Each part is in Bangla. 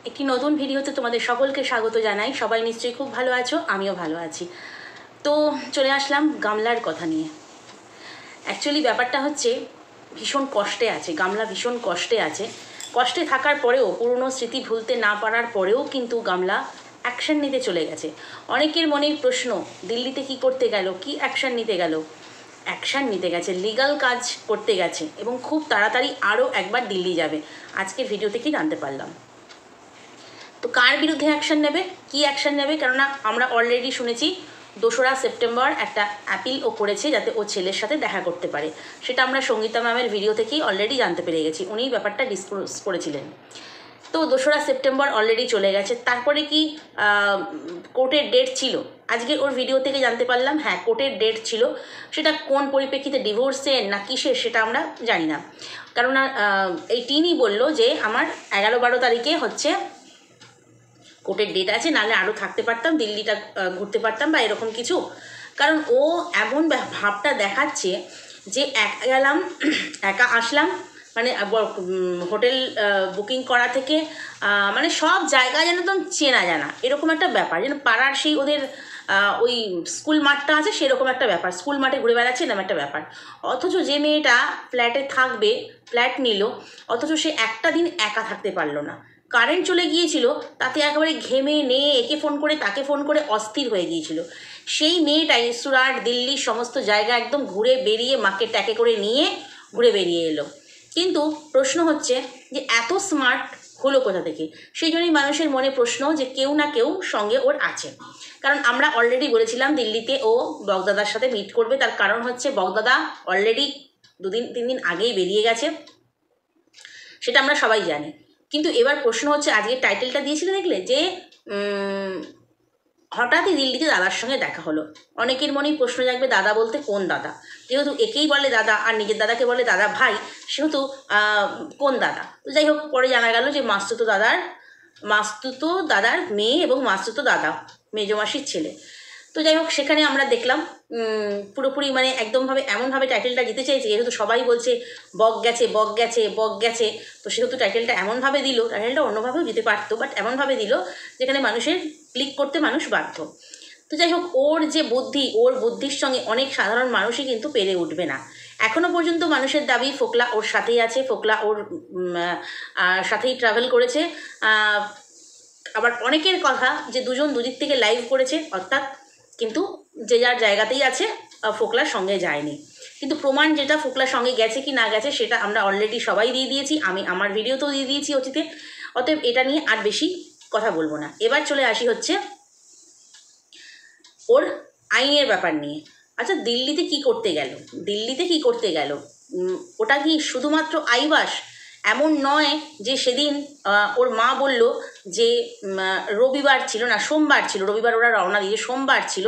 একটি নতুন ভিডিওতে তোমাদের সকলকে স্বাগত জানাই। সবাই নিশ্চয়ই খুব ভালো আছো, আমিও ভালো আছি। তো চলে আসলাম গামলার কথা নিয়ে। অ্যাকচুয়ালি ব্যাপারটা হচ্ছে ভীষণ কষ্টে আছে গামলা, ভীষণ কষ্টে আছে। কষ্টে থাকার পরেও, পুরনো স্মৃতি ভুলতে না পারার পরেও কিন্তু গামলা অ্যাকশন নিতে চলে গেছে। অনেকের মনেই প্রশ্ন, দিল্লিতে কি করতে গেল, কি অ্যাকশন নিতে গেল? অ্যাকশান নিতে গেছে, লিগাল কাজ করতে গেছে এবং খুব তাড়াতাড়ি আরও একবার দিল্লি যাবে। আজকের ভিডিও থেকেই জানতে পারলাম। তো কার বিরুদ্ধে অ্যাকশন নেবে, কি অ্যাকশন নেবে? কেননা আমরা অলরেডি শুনেছি 2রা সেপ্টেম্বর একটা অ্যাপিল ও করেছে যাতে ও ছেলের সাথে দেখা করতে পারে। সেটা আমরা সঙ্গীতা ম্যামের ভিডিও থেকেই অলরেডি জানতে পেরে গেছি, উনি ব্যাপারটা ডিসক্লোজ করেছিলেন। তো 2রা সেপ্টেম্বর অলরেডি চলে গেছে। তারপরে কি কোর্টের ডেট ছিল? আজকে ওর ভিডিও থেকে জানতে পারলাম, হ্যাঁ কোর্টের ডেট ছিল। সেটা কোন পরিপ্রেক্ষিতে, ডিভোর্সের না কিসের সেটা আমরা জানি না। কেননা এই টিনই বললো যে আমার 11-12 তারিখে হচ্ছে কোর্টের ডেট আছে, নাহলে আরও থাকতে পারতাম, দিল্লিটা ঘুরতে পারতাম বা এরকম কিছু। কারণ ও এমন ভাবটা দেখাচ্ছে যে একা গেলাম, একা আসলাম, মানে হোটেল বুকিং করা থেকে মানে সব জায়গায় যেন একদম চেনা জানা, এরকম একটা ব্যাপার। যেন পাড়ার সেই ওদের ওই স্কুল মাঠটা আছে সেরকম একটা ব্যাপার, স্কুল মাঠে ঘুরে বেড়াচ্ছে এরকম একটা ব্যাপার। অথচ যে মেয়েটা ফ্ল্যাটে থাকবে, ফ্ল্যাট নিল, অথচ সে একটা দিন একা থাকতে পারলো না। কারেন্ট চলে গিয়েছিল, তাতে একেবারে ঘেমে নিয়ে একে ফোন করে তাকে ফোন করে অস্থির হয়ে গিয়েছিল। সেই মেয়েটাই সুরাট, দিল্লি সমস্ত জায়গা একদম ঘুরে বেরিয়ে মাকে ট্যাকে করে নিয়ে ঘুরে বেরিয়ে এলো। কিন্তু প্রশ্ন হচ্ছে যে এত স্মার্ট হলো কোথা থেকে? সেই জন্যই মানুষের মনে প্রশ্ন যে কেউ না কেউ সঙ্গে ওর আছে। কারণ আমরা অলরেডি বলেছিলাম দিল্লিতে ও বগদাদার সাথে মিট করবে। তার কারণ হচ্ছে বগদাদা অলরেডি 2-3 দিন আগেই বেরিয়ে গেছে, সেটা আমরা সবাই জানি। কিন্তু এবার প্রশ্ন হচ্ছে, আজকে টাইটেলটা দিয়েছিল দেখলে, যে হঠাৎই দিল্লিতে দাদার সঙ্গে দেখা হলো। অনেকের মনেই প্রশ্ন জাগবে, দাদা বলতে কোন দাদা? যেহেতু একেই বলে দাদা আর নিজের দাদাকে বলে দাদা ভাই, সেহেতু কোন দাদা? তো যাই হোক, পরে জানা গেল যে মাস্তুতো দাদার মেয়ে এবং মাস্তুতো দাদা মেজমাসির ছেলে। তো যাই হোক, সেখানে আমরা দেখলাম পুরোপুরি মানে একদমভাবে এমনভাবে টাইটেলটা দিতে চাইছে, যেহেতু সবাই বলছে বক গেছে বক গেছে বক গেছে, তো সেহেতু টাইটেলটা এমনভাবে দিল। টাইটেলটা অন্যভাবেও দিতে পারতো, বাট এমনভাবে দিল যেখানে মানুষের ক্লিক করতে মানুষ বাধ্য। তো যাই হোক, ওর যে বুদ্ধি, ওর বুদ্ধির সঙ্গে অনেক সাধারণ মানুষই কিন্তু পেরে উঠবে না। এখনও পর্যন্ত মানুষের দাবি ফোকলা ওর সাথেই আছে, ফোকলা ওর সাথেই ট্রাভেল করেছে। আবার অনেকের কথা যে দুজন দুদিক থেকে লাইভ করেছে, অর্থাৎ কিন্তু যে যার জায়গাতেই আছে, ফোকলার সঙ্গে যায়নি। কিন্তু প্রমাণ যেটা ফোকলার সঙ্গে গেছে কি না গেছে সেটা আমরা অলরেডি সবাই দিয়ে দিয়েছি, আমি আমার ভিডিওতেও দিয়ে দিয়েছি অতীতে। অতএব এটা নিয়ে আর বেশি কথা বলবো না। এবার চলে আসি হচ্ছে ওর আইনের ব্যাপার নিয়ে। আচ্ছা, দিল্লিতে কি করতে গেল? দিল্লিতে কি করতে গেল? ওটা কি শুধুমাত্র আইবাস? এমন নয় যে সেদিন ওর মা বলল যে রবিবার ছিল না, সোমবার ছিল, রবিবার ওরা রওনা দিয়ে সোমবার ছিল,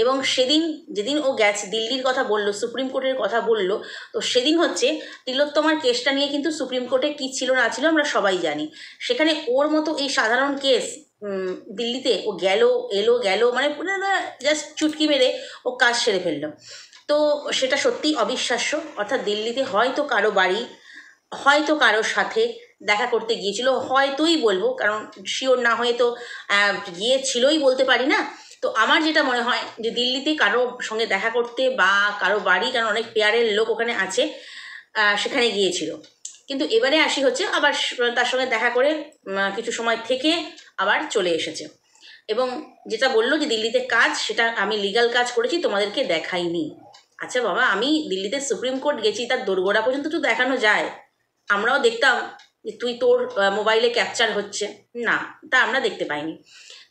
এবং সেদিন যেদিন ও গেছে দিল্লির কথা বলল, সুপ্রিম কোর্টের কথা বলল, তো সেদিন হচ্ছে তিলোত্তমার কেসটা নিয়ে কিন্তু সুপ্রিম কোর্টে কী ছিল না ছিল আমরা সবাই জানি। সেখানে ওর মতো এই সাধারণ কেস দিল্লিতে ও গেল, এলো গেল, মানে পুরো জাস্ট চুটকি মেরে ও কাজ সেরে ফেললো। তো সেটা সত্যিই অবিশ্বাস্য। অর্থাৎ দিল্লিতে হয়তো কারো বাড়ি, হয়তো কারোর সাথে দেখা করতে গিয়েছিল, হয়তোই বলবো, কারণ শিওর না হয়ে তো গিয়েছিলই বলতে পারি না। তো আমার যেটা মনে হয় যে দিল্লিতে কারো সঙ্গে দেখা করতে বা কারো বাড়ি, কারণ অনেক পেয়ারের লোক ওখানে আছে, সেখানে গিয়েছিল। কিন্তু এবারে আসি হচ্ছে আবার তার সঙ্গে দেখা করে কিছু সময় থেকে আবার চলে এসেছে। এবং যেটা বললো যে দিল্লিতে কাজ, সেটা আমি লিগাল কাজ করেছি, তোমাদেরকে দেখাইনি। আচ্ছা বাবা, আমি দিল্লিতে সুপ্রিম কোর্ট গেছি, তার দোরগোড়া পর্যন্ত তো দেখানো যায়। আমরাও দেখতাম যে তোর মোবাইলে ক্যাপচার হচ্ছে না, তা আমরা দেখতে পাইনি।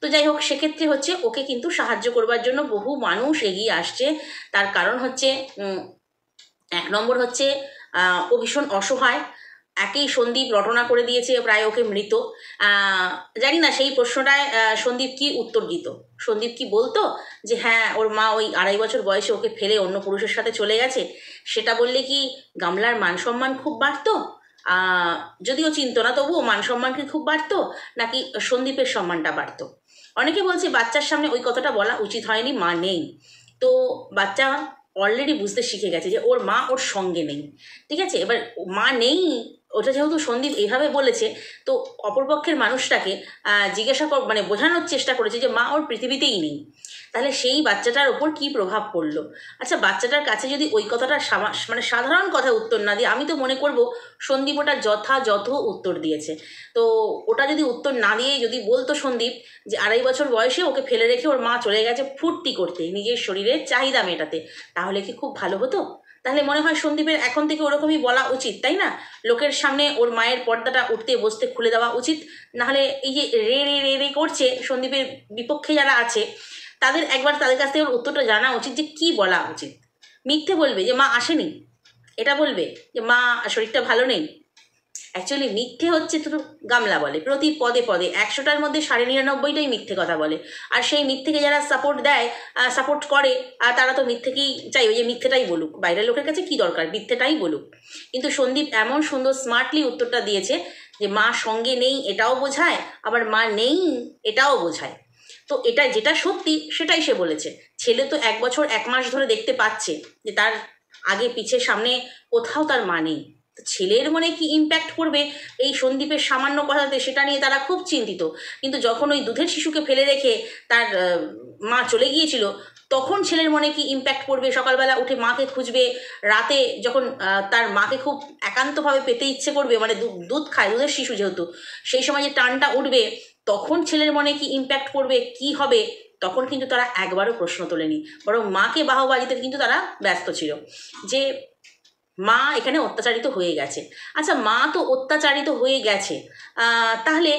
তো যাই হোক, সেক্ষেত্রে হচ্ছে ওকে কিন্তু সাহায্য করবার জন্য বহু মানুষ এগিয়ে আসছে। তার কারণ হচ্ছে 1 নম্বর হচ্ছে ও ভীষণ অসহায়। একেই সন্দীপ রটনা করে দিয়েছে প্রায় ওকে মৃত। জানি না সেই প্রশ্নটায় সন্দীপ কি উত্তর দিত। সন্দীপ কি বলতো যে হ্যাঁ ওর মা ওই 2.5 বছর বয়সে ওকে ফেলে অন্য পুরুষের সাথে চলে গেছে? সেটা বললে কি গামলার মান সম্মান খুব বাড়তো? যদিও চিন্ত না, তবুও মান সম্মান কি খুব বাড়তো, নাকি সন্দীপের সম্মানটা বাড়তো? অনেকে বলছে বাচ্চার সামনে ওই কথাটা বলা উচিত হয়নি, মা নেই। তো বাচ্চা অলরেডি বুঝতে শিখে গেছে যে ওর মা ওর সঙ্গে নেই। ঠিক আছে, এবার মা নেই ওটা যেহেতু সন্দীপ এইভাবে বলেছে, তো অপরপক্ষের মানুষটাকে জিজ্ঞাসা মানে বোঝানোর চেষ্টা করেছে যে মা ওর পৃথিবীতেই নেই। তাহলে সেই বাচ্চাটার ওপর কী প্রভাব পড়লো? আচ্ছা, বাচ্চাটার কাছে যদি ওই কথাটা মানে সাধারণ কথা উত্তর না দিয়ে, আমি তো মনে করব সন্দীপ ওটা যথাযথ উত্তর দিয়েছে। তো ওটা যদি উত্তর না দিয়ে যদি বলতো সন্দীপ যে 2.5 বছর বয়সে ওকে ফেলে রেখে ওর মা চলে গেছে ফুর্তি করতে, নিজের শরীরের চাহিদা মেটাতে, তাহলে কি খুব ভালো হতো? তাহলে মনে হয় সন্দীপের এখন থেকে ওরকমই বলা উচিত, তাই না? লোকের সামনে ওর মায়ের পর্দাটা উঠতে বসতে খুলে দেওয়া উচিত। নাহলে এই যে রে রে রে রে করছে সন্দীপের বিপক্ষে যারা আছে, তাদের একবার তাদের কাছ থেকে উত্তরটা জানা উচিত যে কি বলা উচিত। মিথ্যে বলবে যে মা আসেনি, এটা বলবে যে মা শরীরটা ভালো নেই। অ্যাকচুয়ালি মিথ্যে হচ্ছে তো গামলা বলে, প্রতি পদে পদে 100টার মধ্যে 99.5টাই মিথ্যে কথা বলে। আর সেই মিথ্যেকে যারা সাপোর্ট দেয়, সাপোর্ট করে, তারা তো মিথ্যেকেই চাইবে যে মিথ্যেটাই বলুক, বাইরের লোকের কাছে কি দরকার, মিথ্যেটাই বলুক। কিন্তু সন্দীপ এমন সুন্দর স্মার্টলি উত্তরটা দিয়েছে যে মা সঙ্গে নেই এটাও বোঝায়, আবার মা নেই এটাও বোঝায়। তো এটা যেটা সত্যি সেটাই সে বলেছে। ছেলে তো 1 বছর 1 মাস ধরে দেখতে পাচ্ছে যে তার আগে পিছে সামনে কোথাও তার মা নেই। ছেলের মনে কি ইম্প্যাক্ট করবে এই সন্দীপের সামান্য কথাতে, সেটা নিয়ে তারা খুব চিন্তিত। কিন্তু যখন ওই দুধের শিশুকে ফেলে রেখে তার মা চলে গিয়েছিল, তখন ছেলের মনে কি ইম্প্যাক্ট পড়বে, সকালবেলা উঠে মাকে খুঁজবে, রাতে যখন তার মাকে খুব একান্তভাবে পেতে ইচ্ছে করবে, মানে দুধ খায়, দুধের শিশু যেহেতু, সেই সময় যে টানটা উঠবে, তখন ছেলের মনে কি ইম্প্যাক্ট পড়বে, কি হবে, তখন কিন্তু তারা একবারও প্রশ্ন তোলেনি, বরং মাকে বাহবা দিতে কিন্তু তারা ব্যস্ত ছিল যে মা এখানে অত্যাচারিত হয়ে গেছে। আচ্ছা, মা তো অত্যাচারিত হয়ে গেছে, তাহলে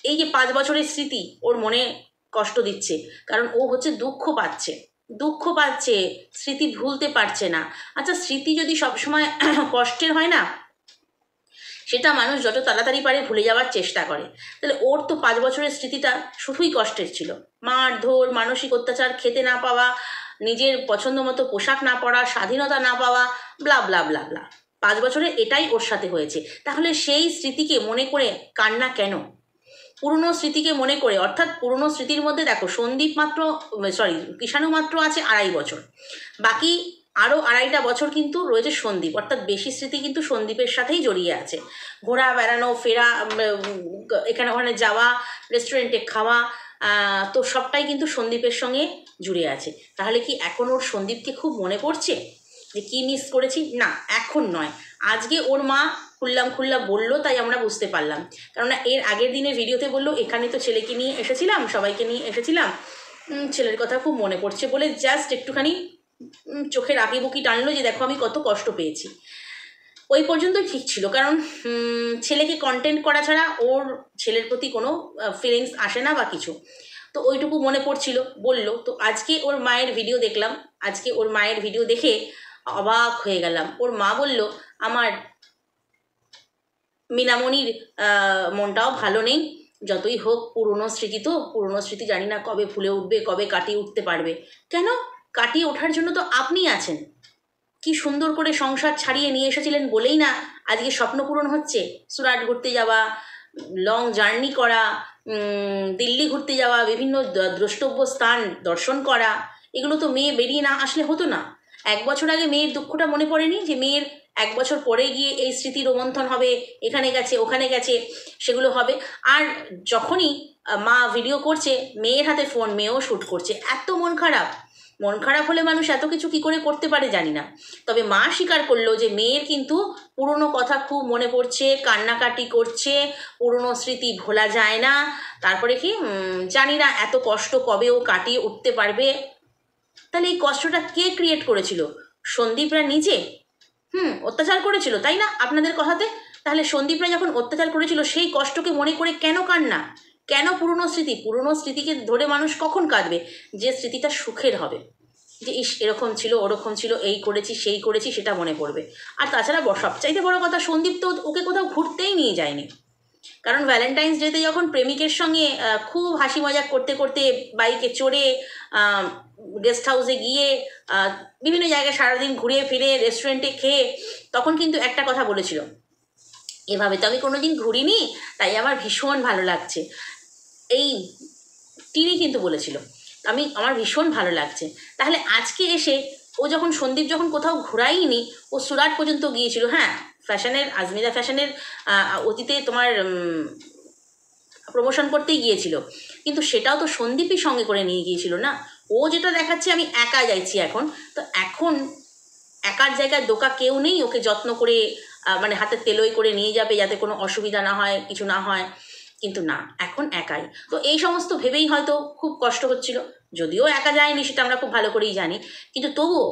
এই যে 5 বছরের স্মৃতি ওর মনে কষ্ট দিচ্ছে, কারণ ও হচ্ছে দুঃখ পাচ্ছে, স্মৃতি ভুলতে পারছে না। আচ্ছা, স্মৃতি যদি সবসময় কষ্টের হয় না, সেটা মানুষ যত তাড়াতাড়ি পারে ভুলে যাওয়ার চেষ্টা করে। তাহলে ওর তো 5 বছরের স্মৃতিটা শুধুই কষ্টের ছিল, মারধর, মানসিক অত্যাচার, খেতে না পাওয়া, নিজের পছন্দ মতো পোশাক না পরা, স্বাধীনতা না পাওয়া, ব্লা ব্লা ব্লা ব্লা। 5 বছরে এটাই ওর সাথে হয়েছে। তাহলে সেই স্মৃতিকে মনে করে কান্না কেন? পুরনো স্মৃতিকে মনে করে, অর্থাৎ পুরনো স্মৃতির মধ্যে দেখো কৃষাণু মাত্র আছে 2.5 বছর, বাকি আরও 2.5টা বছর কিন্তু রয়েছে সন্দীপ, অর্থাৎ বেশি স্মৃতি কিন্তু সন্দীপের সাথেই জড়িয়ে আছে। ঘোরা, বেড়ানো, ফেরা, এখানে ওখানে যাওয়া, রেস্টুরেন্টে খাওয়া, তো সবটাই কিন্তু সন্দীপের সঙ্গে জুড়ে আছে। তাহলে কি এখন ওর সন্দীপকে খুব মনে পড়ছে যে কী মিস করেছি? না, এখন নয়, আজকে ওর মা খুল্লা বললো তাই আমরা বুঝতে পারলাম। কেননা এর আগের দিনের ভিডিওতে বললো এখানে তো ছেলেকে নিয়ে এসেছিলাম, সবাইকে নিয়ে এসেছিলাম, ছেলের কথা খুব মনে পড়ছে বলে জাস্ট একটুখানি চোখের আঁকিবুকি টানলো যে দেখো আমি কত কষ্ট পেয়েছি। ওই পর্যন্তই ঠিক ছিল, কারণ ছেলেকে কন্টেন্ট করা ছাড়া ওর ছেলের প্রতি কোনো ফিলিংস আসে না বা কিছু। তো ওইটুকু মনে পড়ছিল বললো। তো আজকে ওর মায়ের ভিডিও দেখলাম, আজকে ওর মায়ের ভিডিও দেখে অবাক হয়ে গেলাম। ওর মা বলল আমার মিনামণির মনটাও ভালো নেই, যতই হোক পুরনো স্মৃতি, তো পুরনো স্মৃতি জানি না কবে ভুলে উঠবে, কবে কাটিয়ে উঠতে পারবে। কেন? কাটিয়ে ওঠার জন্য তো আপনি আছেন। কি সুন্দর করে সংসার ছাড়িয়ে নিয়ে এসেছিলেন বলেই না আজকে স্বপ্ন পূরণ হচ্ছে। সুরাট ঘুরতে যাওয়া, লং জার্নি করা, দিল্লি ঘুরতে যাওয়া, বিভিন্ন দ্রষ্টব্য স্থান দর্শন করা, এগুলো তো মেয়ে বেরিয়ে না আসলে হতো না। 1 বছর আগে মেয়ের দুঃখটা মনে পড়েনি যে মেয়ের 1 বছর পরে গিয়ে এই স্মৃতি রোমন্থন হবে, এখানে গেছে ওখানে গেছে, সেগুলো হবে। আর যখনই মা ভিডিও করছে, মেয়ের হাতে ফোন, মেয়েও শ্যুট করছে। এত মন খারাপ হলে মানুষ এত কিছু কি করে করতে পারে জানি না। তবে মা স্বীকার করলো যে মেয়ের কিন্তু পুরনো কথা খুব মনে পড়ছে, কান্নাকাটি করছে, পুরনো স্মৃতি ভোলা যায় না। তারপরে কি জানি না এত কষ্ট কবে ও কাটিয়ে উঠতে পারবে। তাহলে এই কষ্টটা কে ক্রিয়েট করেছিল? সন্দীপরা নিজে অত্যাচার করেছিল, তাই না আপনাদের কথাতে? তাহলে সন্দীপরা যখন অত্যাচার করেছিল সেই কষ্টকে মনে করে কেন কান্না? কেন পুরনো স্মৃতিকে ধরে মানুষ কখন কাঁদবে? যে স্মৃতিটা সুখের হবে, যে ইস এরকম ছিল ওরকম ছিল, এই করেছি সেই করেছি, সেটা মনে পড়বে। আর তাছাড়া সবচাইতে বড় কথা, সন্দীপ তো ওকে কোথাও ঘুরতেই নিয়ে যায়নি। কারণ ভ্যালেন্টাইন্স ডেতে যখন প্রেমিকের সঙ্গে খুব হাসি মজাক করতে করতে বাইকে চড়ে গেস্ট হাউসে গিয়ে বিভিন্ন জায়গায় সারাদিন ঘুরে ফিরে রেস্টুরেন্টে খেয়ে, তখন কিন্তু একটা কথা বলেছিল, এভাবে তো আমি কোনোদিন ঘুরিনি, তাই আমার ভীষণ ভালো লাগছে। এই টিনি কিন্তু বলেছিল আমার ভীষণ ভালো লাগছে। তাহলে আজকে এসে ও যখন সন্দীপ যখন কোথাও ঘোরাইনি, ও সুরাট পর্যন্ত গিয়েছিল। হ্যাঁ, ফ্যাশনের আজমিরা ফ্যাশনের অতীতে তোমার প্রমোশন করতেই গিয়েছিল, কিন্তু সেটাও তো সন্দীপই সঙ্গে করে নিয়ে গিয়েছিল না। ও যেটা দেখাচ্ছে আমি একা যাইছি এখন, তো এখন একার জায়গায় দোকা কেউ নেই ওকে যত্ন করে মানে হাতে তেলোই করে নিয়ে যাবে যাতে কোনো অসুবিধা না হয়, কিছু না হয়, কিন্তু না, এখন একাই। তো এই সমস্ত ভেবেই হয়তো খুব কষ্ট হচ্ছিল, যদিও একা যায়নি সেটা আমরা খুব ভালো করেই জানি, কিন্তু তবুও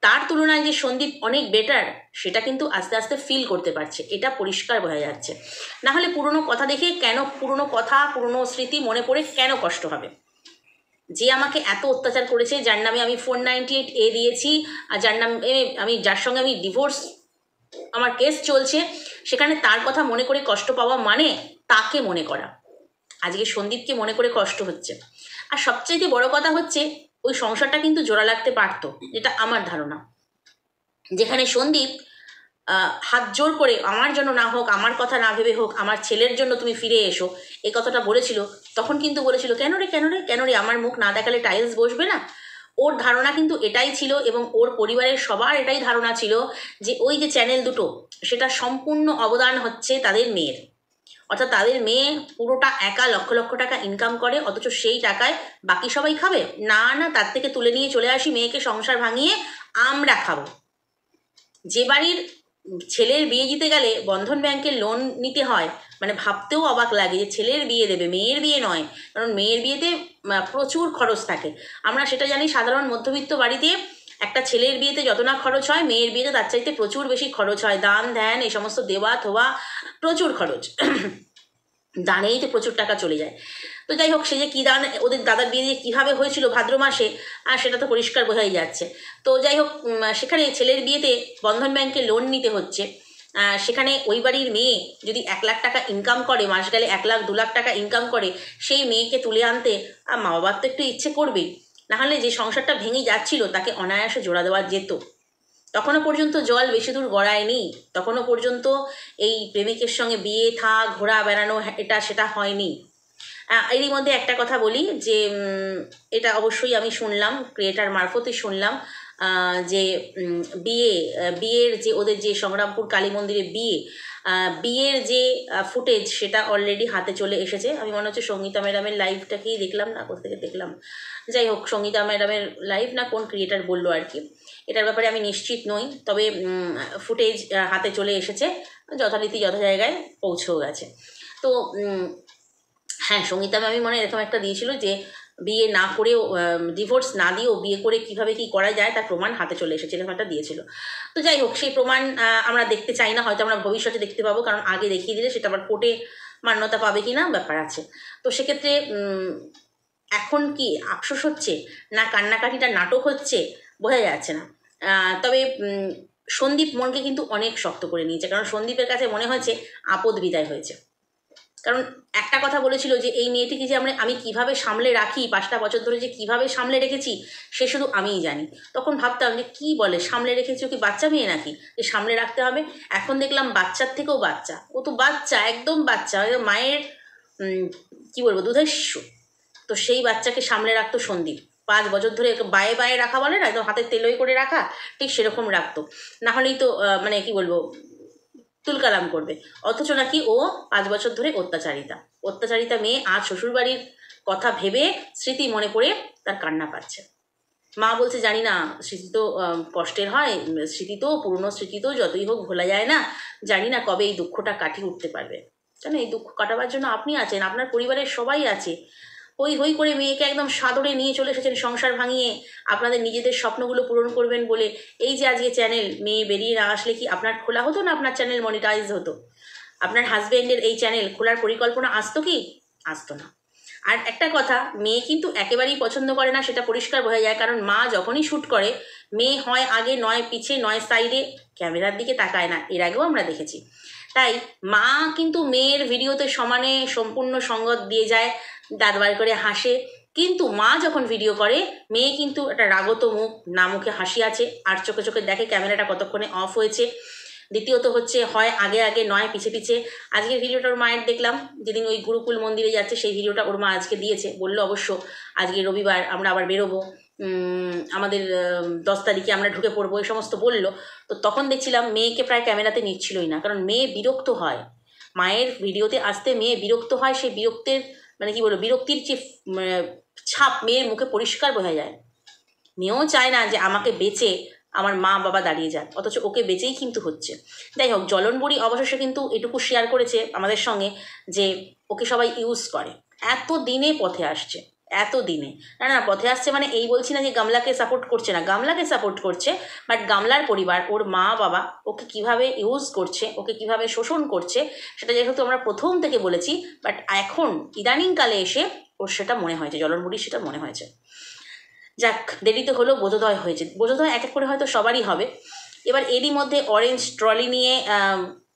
তার তুলনায় যে সন্দীপ অনেক বেটার সেটা কিন্তু আস্তে আস্তে ফিল করতে পারছে, এটা পরিষ্কার বোঝা যাচ্ছে। না হলে পুরনো কথা দেখে কেন, পুরনো কথা পুরনো স্মৃতি মনে পড়ে কেন কষ্ট হবে? যে আমাকে এত অত্যাচার করেছে, যার নামে আমি 498A দিয়েছি, আর যার নামে যার সঙ্গে আমি ডিভোর্স আমার কেস চলছে, সেখানে তার কথা মনে করে কষ্ট পাওয়া মানে তাকে মনে করা। আজকে সন্দীপকে মনে করে কষ্ট হচ্ছে। আর সবচাইতে বড় কথা হচ্ছে ওই সংসারটা কিন্তু জোড়া লাগতে পারতো, যেটা আমার ধারণা। যেখানে সন্দীপ হাত জোর করে আমার জন্য না হোক, আমার কথা না ভেবে হোক, আমার ছেলের জন্য তুমি ফিরে এসো, এই কথাটা বলেছিল, তখন কিন্তু বলেছিল কেন রে কেন রে কেন রে, আমার মুখ না দেখালে টাইলস বসবে না। ওর ধারণা কিন্তু এটাই ছিল, এবং ওর পরিবারের সবার এটাই ধারণা ছিল যে ওই যে চ্যানেল দুটো, সেটা সম্পূর্ণ অবদান হচ্ছে তাদের মেয়ের। অর্থাৎ তাদের মেয়ে পুরোটা একা লক্ষ লক্ষ টাকা ইনকাম করে, অথচ সেই টাকায় বাকি সবাই খাবে না, না তার থেকে তুলে নিয়ে চলে আসি মেয়েকে সংসার ভাঙিয়ে আমরা খাবো। যে বাড়ির ছেলের বিয়ে দিতে গেলে বন্ধন ব্যাংকের লোন নিতে হয়, মানে ভাবতেও অবাক লাগে যে ছেলের বিয়ে দেবে, মেয়ের বিয়ে নয়, কারণ মেয়ের বিয়েতে প্রচুর খরচ থাকে। আমরা সেটা জানি, সাধারণ মধ্যবিত্ত বাড়িতে একটা ছেলের বিয়েতে যত না খরচ হয়, মেয়ের বিয়েতে তার চাইতে প্রচুর বেশি খরচ হয়, দান ধ্যান এই সমস্ত দেওয়া থোয়া, প্রচুর খরচ। দানেই তো প্রচুর টাকা চলে যায়। তো যাই হোক, সে যে কী দান ওদের দাদার বিয়ে দিয়ে কীভাবে হয়েছিল ভাদ্র মাসে, আর সেটা তো পরিষ্কার বোঝাই যাচ্ছে। তো যাই হোক, সেখানে ছেলের বিয়েতে বন্ধন ব্যাংকে লোন নিতে হচ্ছে। সেখানে ওই বাড়ির মেয়ে যদি 1 লাখ টাকা ইনকাম করে, মাস গেলে 1 লাখ 2 লাখ টাকা ইনকাম করে, সেই মেয়েকে তুলে আনতে মা বাবার তো একটু ইচ্ছে করবেই। নাহলে যে সংসারটা ভেঙে যাচ্ছিল তাকে অনায়াসে জোড়া দেওয়া যেত। তখনও পর্যন্ত জল বেশি দূর গড়ায়নি, তখনও পর্যন্ত এই প্রেমিকের সঙ্গে বিয়ে থা ঘোরা বেড়ানো এটা সেটা হয়নি। এরই মধ্যে একটা কথা বলি যে এটা অবশ্যই আমি শুনলাম, ক্রিয়েটার মারফতই শুনলাম, যে বিয়ের যে ওদের যে সংগ্রামপুর কালী মন্দিরে বিয়ের যে ফুটেজ সেটা অলরেডি হাতে চলে এসেছে। আমি মনে হচ্ছে সঙ্গীতা ম্যাডামের লাইভটাকেই দেখলাম, না কোথা থেকে দেখলাম, যাই হোক সঙ্গীতা ম্যাডামের লাইভ না কোন ক্রিয়েটার বললো আর কি, এটার ব্যাপারে আমি নিশ্চিত নই, তবে ফুটেজ হাতে চলে এসেছে, যথারীতি যথা জায়গায় পৌঁছেও গেছে। তো হ্যাঁ, সঙ্গীতা ম্যামই মনে এরকম একটা দিয়েছিল যে বিয়ে না করেও, ডিভোর্স না দিয়েও বিয়ে করে কিভাবে কি করা যায় তার প্রমাণ হাতে চলে এসেছে, এরকম একটা দিয়েছিল। তো যাই হোক, সেই প্রমাণ আমরা দেখতে চাই না, হয়তো আমরা ভবিষ্যতে দেখতে পাবো, কারণ আগে দেখিয়ে দিলে সেটা আবার কোর্টে মান্যতা পাবে কি না ব্যাপার আছে। তো সেক্ষেত্রে এখন কি আফসোস হচ্ছে না কান্নাকাটিটা নাটক হচ্ছে বোঝা যাচ্ছে না। তবে সন্দীপ মনকে কিন্তু অনেক শক্ত করে নিয়েছে, কারণ সন্দীপের কাছে মনে হয়েছে আপদ বিদায় হয়েছে। কারণ একটা কথা বলেছিল যে এই মেয়েটিকে যে আমি কিভাবে সামলে রাখি, 5টা বছর ধরে যে কিভাবে সামলে রেখেছি সে শুধু আমিই জানি। তখন ভাবতাম যে কি বলে সামলে রেখেছি, কি বাচ্চা মেয়ে নাকি যে সামলে রাখতে হবে? এখন দেখলাম বাচ্চার থেকেও বাচ্চা, ও তো বাচ্চা, একদম বাচ্চা, মায়ের কি বলবো দুধের শিশু। তো সেই বাচ্চাকে সামলে রাখতো সন্দীপ 5 বছর ধরে, বায়ে বায়ে রাখা বলে না, একদম হাতের তেলোই করে রাখা, ঠিক সেরকম রাখতো। না হলেই তো মানে কি বলবো তুলকালাম করবে। অথচ নাকি ও 5 বছর ধরে অত্যাচারিতা মেয়ে আজ শ্বশুরবাড়ির কথা ভেবে স্মৃতি মনে করে তার কান্না পাচ্ছে। মা বলছে জানি না, স্মৃতি তো কষ্টের হয়, স্মৃতি তো পুরনো স্মৃতি তো যতই হোক ভোলা যায় না, জানি না কবে এই দুঃখটা কাটিয়ে উঠতে পারবে। কেন এই দুঃখ কাটাবার জন্য আপনি আছেন, আপনার পরিবারের সবাই আছে। হই হই করে মেয়েকে একদম সাদরে নিয়ে চলে এসেছেন সংসার ভাঙিয়ে, আপনাদের নিজেদের স্বপ্নগুলো পূরণ করবেন বলে। এই যে আজকে চ্যানেল, মেয়ে বেরিয়ে না আসলে কি আপনার খোলা হতো না? আপনার চ্যানেল মনিটাইজ হতো? আপনার হাজব্যান্ডের এই চ্যানেল খোলার পরিকল্পনা আসতো কি? আসতো না। আর একটা কথা, মেয়ে কিন্তু একেবারেই পছন্দ করে না, সেটা পরিষ্কার বোঝা যায়, কারণ মা যখনই শ্যুট করে মেয়ে হয় আগে, নয় পিছে, নয় সাইডে, ক্যামেরার দিকে তাকায় না, এর আগেও আমরা দেখেছি। তাই মা কিন্তু মেয়ের ভিডিওতে সমানে সম্পূর্ণ সঙ্গত দিয়ে যায়, দাঁত বার করে হাসে, কিন্তু মা যখন ভিডিও করে মেয়ে কিন্তু একটা রাগত মুখ, না মুখে হাসি আছে, আর চোখে চোখে দেখে ক্যামেরাটা কতক্ষণে অফ হয়েছে। দ্বিতীয়ত হচ্ছে হয় আগে আগে নয় পিছে পিছে। আজকের ভিডিওটা ওর মায়ের দেখলাম, যেদিন ওই গুরুকুল মন্দিরে যাচ্ছে সেই ভিডিওটা ওর মা আজকে দিয়েছে, বললো অবশ্য আজকে রবিবার আমরা আবার বেরোবো, আমাদের 10 তারিখে আমরা ঢুকে পড়বো, এই সমস্ত বললো। তো তখন দেখছিলাম মেয়েকে প্রায় ক্যামেরাতে নিচ্ছিলই না, কারণ মেয়ে বিরক্ত হয়, মায়ের ভিডিওতে আসতে মেয়ে বিরক্ত হয়। সেই বিরক্তের মানে কি বলবো, বিরক্তির যে ছাপ মেয়ের মুখে পরিষ্কার বোঝা যায়। মেয়েও চায় না যে আমাকে বেঁচে আমার মা বাবা দাঁড়িয়ে যাক, অথচ ওকে বেঁচেই কিন্তু হচ্ছে। যাই হোক, জলনবুড়ি অবশেষে কিন্তু এটুকু শেয়ার করেছে আমাদের সঙ্গে যে ওকে সবাই ইউজ করে, এত দিনে পথে আসছে, এত দিনে। না না, পথে আসছে মানে এই বলছি না যে গামলাকে সাপোর্ট করছে না, গামলাকে সাপোর্ট করছে, বাট গামলার পরিবার, ওর মা বাবা ওকে কিভাবে ইউজ করছে, ওকে কিভাবে শোষণ করছে, সেটা যেহেতু আমরা প্রথম থেকে বলেছি, বাট এখন ইদানিংকালে এসে ওর সেটা মনে হয়েছে, জলনবুড়ির সেটা মনে হয়েছে। যাক, দেরিতে হলেও বোধোদয় হয়েছে, বোধোদয় এক এক করে হয়তো সবারই হবে। এবার এরই মধ্যে অরেঞ্জ ট্রলি নিয়ে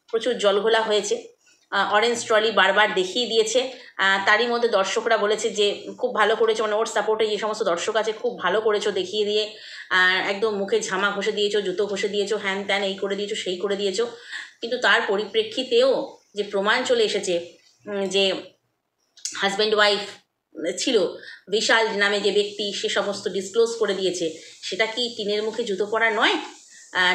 প্রচুর জলঘোলা হয়েছে। অরেঞ্জ ট্রলি বারবার দেখিয়ে দিয়েছে, তারই মধ্যে দর্শকরা বলেছে যে খুব ভালো করেছো, মানে ওর সাপোর্টে যে সমস্ত দর্শক আছে, খুব ভালো করেছো দেখিয়ে দিয়ে, একদম মুখে ঝামা ঘষে দিয়েছো, জুতো ঘষে দিয়েছো, হ্যান ত্যান এই করে দিয়েছো সেই করে দিয়েছো। কিন্তু তার পরিপ্রেক্ষিতেও যে প্রমাণ চলে এসেছে যে হাজব্যান্ড ওয়াইফ ছিল, বিশাল নামে যে ব্যক্তি, সে সমস্ত ডিসক্লোজ করে দিয়েছে, সেটা কি টিনের মুখে জুতো পরা নয়?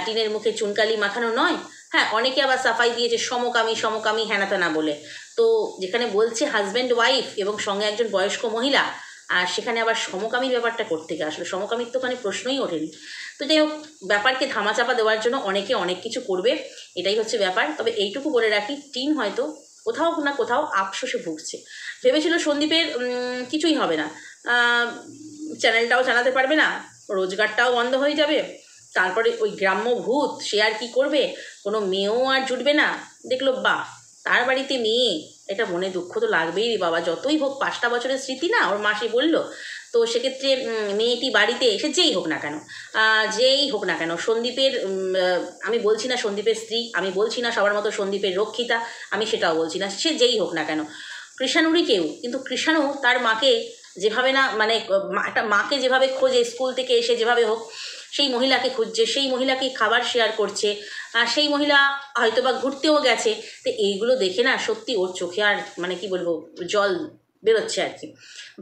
টিনের মুখে চুনকালি মাখানো নয়? হ্যাঁ, অনেকে আবার সাফাই দিয়েছে সমকামী সমকামী হ্যানাতানা বলে। তো যেখানে বলছে হাজব্যান্ড ওয়াইফ এবং সঙ্গে একজন বয়স্ক মহিলা, আর সেখানে আবার সমকামীর ব্যাপারটা করতে গিয়ে আসলে সমকামীর তো ওখানে প্রশ্নই ওঠেনি। তো যাই হোক, ব্যাপারকে ধামাচাপা দেওয়ার জন্য অনেকে অনেক কিছু করবে, এটাই হচ্ছে ব্যাপার। তবে এইটুকু বলে রাখি, টিন হয়তো কোথাও না কোথাও আফসোসে ভুগছে। ভেবেছিল সন্দীপের কিছুই হবে না, চ্যানেলটাও চালাতে পারবে না, রোজগারটাও বন্ধ হয়ে যাবে, তারপরে ওই গ্রাম্য ভূত সে আর কি করবে, কোনো মেয়েও আর জুটবে না। দেখলো বাহ, তার বাড়িতে মেয়ে, এটা মনে দুঃখ তো লাগবেই রে বাবা, যতই হোক 5টা বছরের স্মৃতি না, ওর মাসি বলল। তো সেক্ষেত্রে মেয়েটি বাড়িতে এসে যেই হোক না কেন, সন্দীপের, আমি বলছি না সন্দীপের স্ত্রী, আমি বলছি না সবার মতো সন্দীপের রক্ষিতা, আমি সেটাও বলছি না, সে যেই হোক না কেন, কৃষাণুরই কেউ, কিন্তু কৃষাণু তার মাকে যেভাবে না, মানে একটা মাকে যেভাবে খোঁজে, স্কুল থেকে এসে যেভাবে হোক সেই মহিলাকে খুঁজছে, সেই মহিলাকে খাবার শেয়ার করছে, সেই মহিলা হয়তো বা ঘুরতেও গেছে। তো এইগুলো দেখে না সত্যি ওর চোখে আর মানে কি বলবো, জল বেরোচ্ছে আর কি।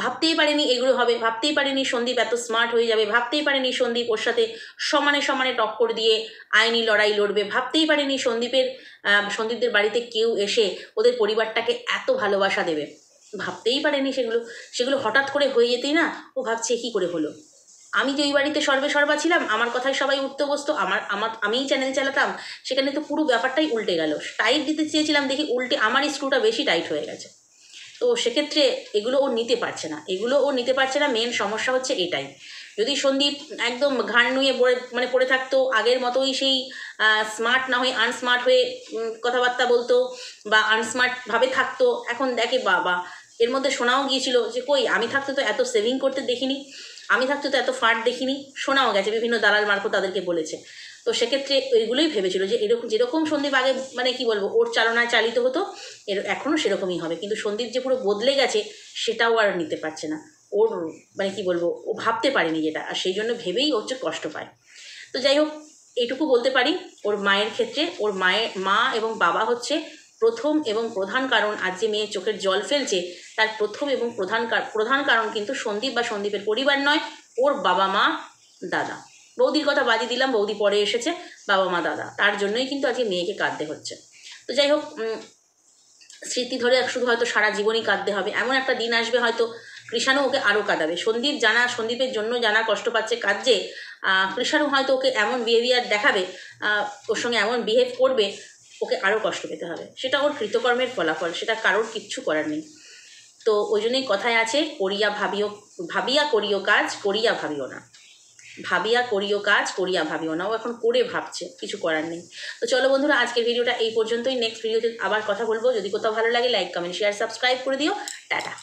ভাবতেই পারেনি এগুলো হবে, ভাবতেই পারেনি সন্দীপ এত স্মার্ট হয়ে যাবে, ভাবতেই পারেনি সন্দীপ ওর সাথে সমানে সমানে টক্কর দিয়ে আইনি লড়াই লড়বে, ভাবতেই পারেনি সন্দীপদের বাড়িতে কেউ এসে ওদের পরিবারটাকে এত ভালোবাসা দেবে, ভাবতেই পারেনি সেগুলো হঠাৎ করে হয়ে যেতেই না ও ভাবছে কী করে হলো। আমি যে ওই বাড়িতে সর্বা ছিলাম, আমার কথায় সবাই উঠতে বসতো, আমিই চ্যানেল চালাতাম, সেখানে তো পুরো ব্যাপারটাই উল্টে গেল। টাইট দিতে চেয়েছিলাম, দেখি উল্টে আমারই স্ক্রুটা বেশি টাইট হয়ে গেছে। তো সেক্ষেত্রে এগুলো ও নিতে পারছে না, মেন সমস্যা হচ্ছে এটাই। যদি সন্দীপ একদম ঘাড় নুয়ে পড়ে থাকতো, আগের মতোই সেই স্মার্ট না হয়ে আনস্মার্ট হয়ে কথাবার্তা বলতো বা আনস্মার্টভাবে থাকতো, এখন দেখে বাবা, এর মধ্যে শোনাও গিয়েছিল যে কই আমি থাকতে তো এত সেভিং করতে দেখিনি, আমি থাকতে তো এত ফাট দেখিনি, শোনাও গেছে, বিভিন্ন দালাল মারফত তাদেরকে বলেছে। তো সেক্ষেত্রে ওইগুলোই ভেবেছিল যে যেরকম সন্দীপ আগে মানে কি বলবো ওর চালনায় চালিত হতো, এখনও সেরকমই হবে। কিন্তু সন্দীপ যে পুরো বদলে গেছে সেটাও আর নিতে পারছে না, ওর মানে কি বলবো, ও ভাবতে পারেনি যেটা, আর সেই জন্য ভেবেই হচ্ছে কষ্ট পায়। তো যাই হোক, এইটুকু বলতে পারি, ওর মায়ের ক্ষেত্রে ওর মা এবং বাবা হচ্ছে প্রথম এবং প্রধান কারণ। আজ যে মেয়ে চোখের জল ফেলছে তার প্রথম এবং প্রধান কারণ কিন্তু সন্দীপ বা সন্দীপের পরিবার নয়, ওর বাবা মা দাদা। বৌদির কথা বাজি দিলাম, বৌদি পরে এসেছে, বাবা মা দাদা, তার জন্যই কিন্তু আজকে মেয়েকে কাঁদতে হচ্ছে। তো যাই হোক, স্মৃতি ধরে শুধু হয়তো সারা জীবনই কাঁদতে হবে, এমন একটা দিন আসবে হয়তো কৃষাণু ওকে আরও কাঁদাবে। সন্দীপের জন্য জানা কষ্ট পাচ্ছে কাঁদছে, কৃষাণু হয়তো ওকে এমন বিহেভিয়ার দেখাবে, ওর সঙ্গে এমন বিহেভ করবে, ওকে আরও কষ্ট পেতে হবে। সেটা ওর কৃতকর্মের ফলাফল, সেটা কারোর কিচ্ছু করার নেই। তো ওই জন্যই কথায় আছে, ভাবিয়া করিও কাজ, করিয়া ভাবিও না, ভাবিয়া করিও কাজ, করিয়া ভাবিও না। ও এখন করে ভাবছে, কিছু করার নেই। তো চলো বন্ধুরা, আজকের ভিডিওটা এই পর্যন্তই। নেক্সট ভিডিওতে আবার কথা বলবো। যদি কোথাও ভালো লাগে লাইক কমেন্ট শেয়ার সাবস্ক্রাইব করে দিও। টাটা।